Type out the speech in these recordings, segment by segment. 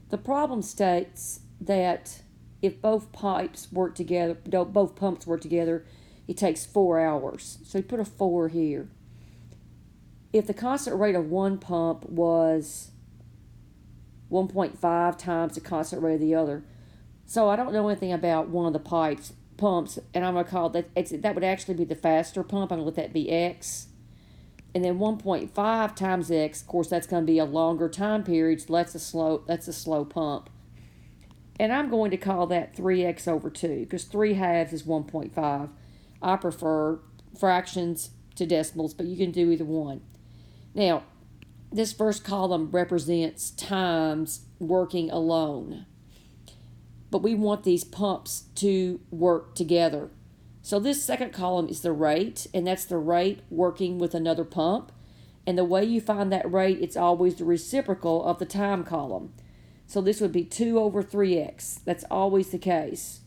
The problem states that if both pipes work together, no, both pumps work together, it takes 4 hours. So you put a 4 here. If the constant rate of one pump was 1.5 times the constant rate of the other, so I don't know anything about one of the pumps, and I'm going to call that would actually be the faster pump. I'm going to let that be X. And then 1.5 times X, of course, that's going to be a longer time period, so that's a slow pump. And I'm going to call that 3x over 2, because 3 halves is 1.5. I prefer fractions to decimals, but you can do either one. Now, this first column represents times working alone. But we want these pumps to work together. So this second column is the rate, and that's the rate working with another pump. And the way you find that rate, it's always the reciprocal of the time column. So this would be 2 over 3x. That's always the case.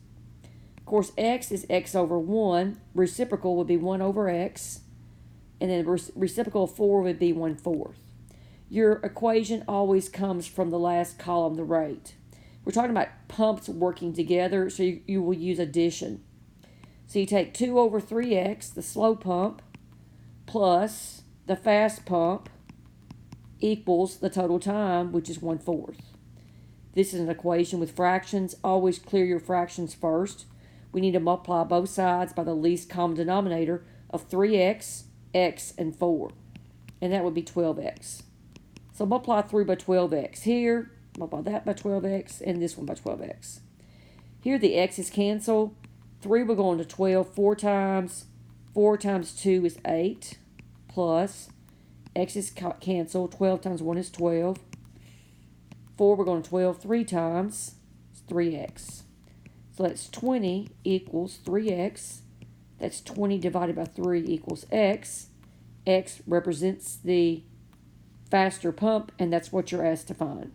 Of course, x is x over 1. Reciprocal would be 1 over x. And then reciprocal of 4 would be 1/4. Your equation always comes from the last column, the rate. We're talking about pumps working together, so you will use addition. So you take 2 over 3x, the slow pump, plus the fast pump equals the total time, which is 1/4. This is an equation with fractions. Always clear your fractions first. We need to multiply both sides by the least common denominator of 3x, x, and 4. And that would be 12x. So multiply 3 by 12x here, multiply that by 12x, and this one by 12x. Here the x's cancel. 3 will go into 12 4 times. 4 times 2 is 8, plus x's cancel. 12 times 1 is 12. 4 we're going to 12 3 times. It's 3x. So that's 20 equals 3x. That's 20 divided by 3 equals x. X represents the faster pump, and that's what you're asked to find.